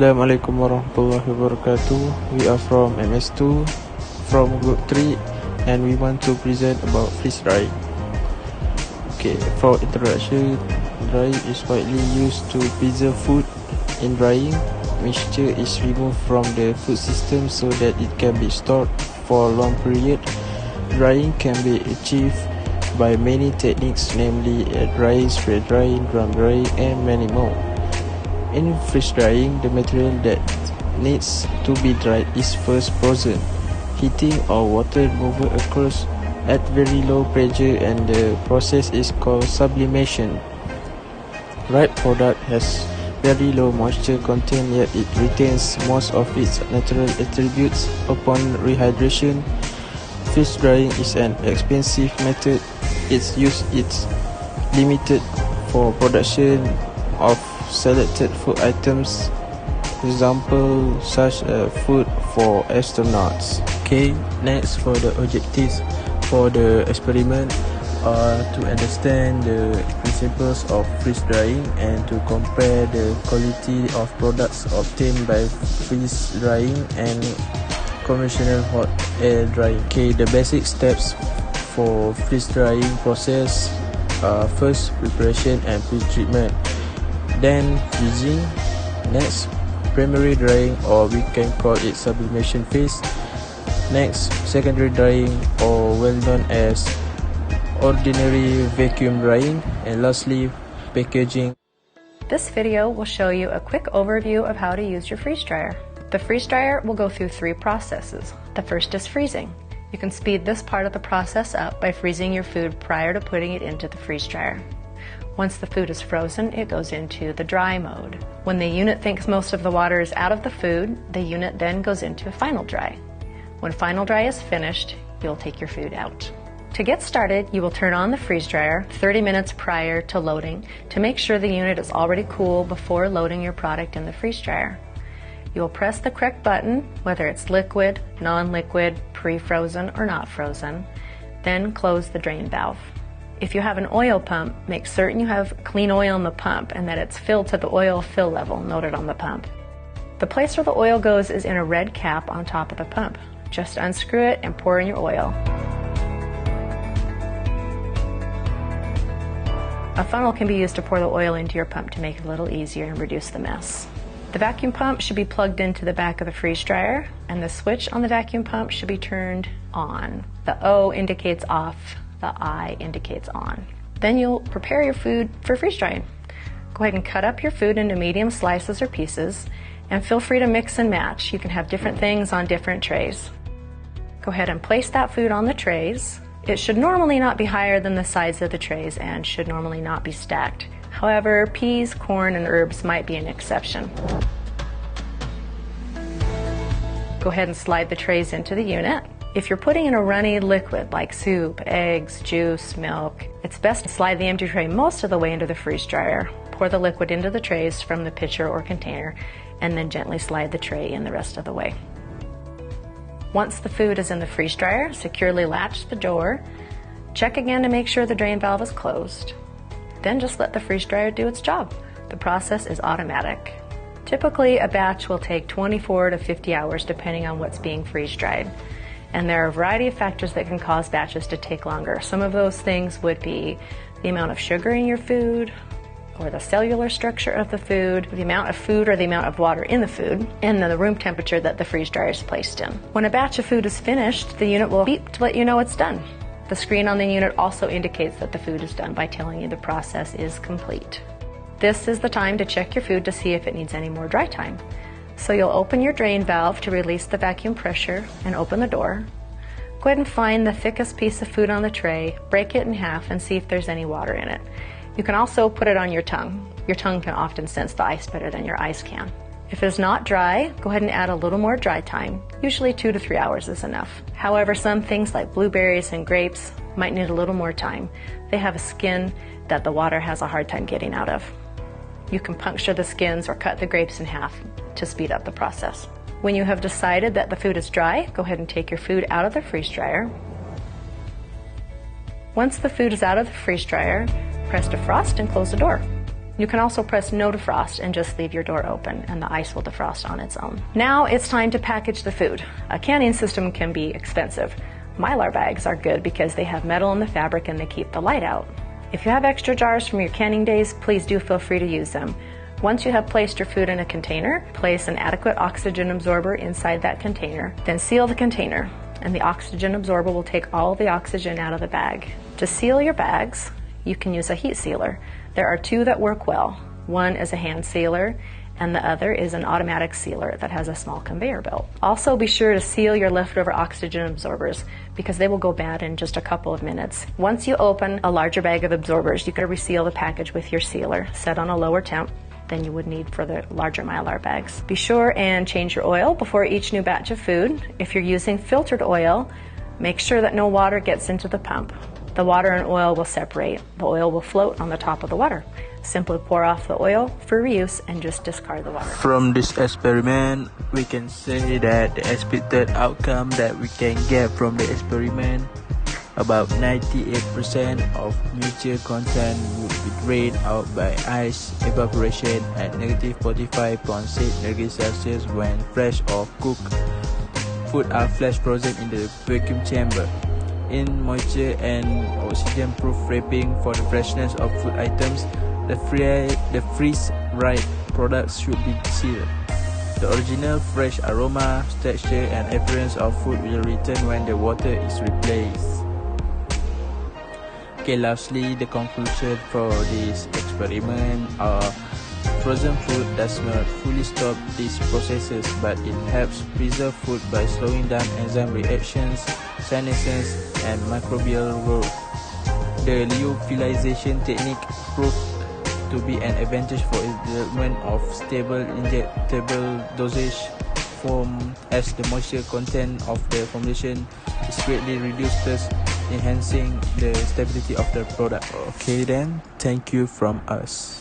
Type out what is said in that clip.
Assalamualaikum warahmatullahi wabarakatuh. We are from MS2, from Group 3, and we want to present about freeze drying. Okay, for introduction, drying is widely used to preserve food. In drying, moisture is removed from the food system so that it can be stored for a long period. Drying can be achieved by many techniques, namely air drying, spray drying, drum drying, and many more. In freeze drying, the material that needs to be dried is first frozen. Heating or water removal occurs at very low pressure and the process is called sublimation. Dried product has very low moisture content, yet it retains most of its natural attributes upon rehydration. Freeze drying is an expensive method. Its use is limited for production of selected food items, example such as food for astronauts. Okay, next for the objectives for the experiment are to understand the principles of freeze drying and to compare the quality of products obtained by freeze drying and conventional hot air drying. Okay, the basic steps for freeze drying process are first preparation and pre-treatment, then freezing, next primary drying or we can call it sublimation phase, next secondary drying or well known as ordinary vacuum drying, and lastly packaging. This video will show you a quick overview of how to use your freeze dryer. The freeze dryer will go through 3 processes. The first is freezing. You can speed this part of the process up by freezing your food prior to putting it into the freeze dryer. Once the food is frozen, it goes into the dry mode. When the unit thinks most of the water is out of the food, the unit then goes into final dry. When final dry is finished, you'll take your food out. To get started, you will turn on the freeze dryer 30 minutes prior to loading to make sure the unit is already cool before loading your product in the freeze dryer. You will press the correct button, whether it's liquid, non-liquid, pre-frozen, or not frozen, then close the drain valve. If you have an oil pump, make certain you have clean oil in the pump and that it's filled to the oil fill level noted on the pump. The place where the oil goes is in a red cap on top of the pump. Just unscrew it and pour in your oil. A funnel can be used to pour the oil into your pump to make it a little easier and reduce the mess. The vacuum pump should be plugged into the back of the freeze dryer, and the switch on the vacuum pump should be turned on. The O indicates off. The I indicates on. Then you'll prepare your food for freeze drying. Go ahead and cut up your food into medium slices or pieces, and feel free to mix and match. You can have different things on different trays. Go ahead and place that food on the trays. It should normally not be higher than the size of the trays and should normally not be stacked. However, peas, corn, and herbs might be an exception. Go ahead and slide the trays into the unit. If you're putting in a runny liquid like soup, eggs, juice, milk, it's best to slide the empty tray most of the way into the freeze dryer. Pour the liquid into the trays from the pitcher or container, and then gently slide the tray in the rest of the way. Once the food is in the freeze dryer, securely latch the door. Check again to make sure the drain valve is closed. Then just let the freeze dryer do its job. The process is automatic. Typically, a batch will take 24 to 50 hours depending on what's being freeze dried. And there are a variety of factors that can cause batches to take longer. Some of those things would be the amount of sugar in your food, or the cellular structure of the food, the amount of food or the amount of water in the food, and the room temperature that the freeze dryer is placed in. When a batch of food is finished, the unit will beep to let you know it's done. The screen on the unit also indicates that the food is done by telling you the process is complete. This is the time to check your food to see if it needs any more dry time. So you'll open your drain valve to release the vacuum pressure and open the door. Go ahead and find the thickest piece of food on the tray, break it in half, and see if there's any water in it. You can also put it on your tongue. Your tongue can often sense the ice better than your eyes can. If it's not dry, go ahead and add a little more dry time. Usually 2 to 3 hours is enough. However, some things like blueberries and grapes might need a little more time. They have a skin that the water has a hard time getting out of. You can puncture the skins or cut the grapes in half to speed up the process. When you have decided that the food is dry, go ahead and take your food out of the freeze dryer. Once the food is out of the freeze dryer, press defrost and close the door. You can also press no defrost and just leave your door open, and the ice will defrost on its own. Now it's time to package the food. A canning system can be expensive. Mylar bags are good because they have metal in the fabric and they keep the light out. If you have extra jars from your canning days, please do feel free to use them. Once you have placed your food in a container, place an adequate oxygen absorber inside that container, then seal the container, and the oxygen absorber will take all the oxygen out of the bag. To seal your bags, you can use a heat sealer. There are two that work well. One is a hand sealer, and the other is an automatic sealer that has a small conveyor belt. Also, be sure to seal your leftover oxygen absorbers because they will go bad in just a couple of minutes. Once you open a larger bag of absorbers, you can reseal the package with your sealer set on a lower temp than you would need for the larger Mylar bags. Be sure and change your oil before each new batch of food. If you're using filtered oil, make sure that no water gets into the pump. The water and oil will separate. The oil will float on the top of the water. Simply pour off the oil for reuse and just discard the water. From this experiment, we can say that the expected outcome that we can get from the experiment, about 98% of moisture content would be drained out by ice evaporation at negative 45.6 degrees Celsius when fresh or cooked food are flash frozen in the vacuum chamber. In moisture and oxygen-proof wrapping for the freshness of food items, the freeze-dried products should be sealed. The original fresh aroma, texture, and appearance of food will return when the water is replaced. Okay, lastly, the conclusion for this experiment are frozen food does not fully stop these processes, but it helps preserve food by slowing down enzyme reactions, senescence, and microbial growth. The lyophilization technique proved to be an advantage for the development of stable injectable dosage form as the moisture content of the formulation is greatly reduced, thus enhancing the stability of the product. Okay then, thank you from us.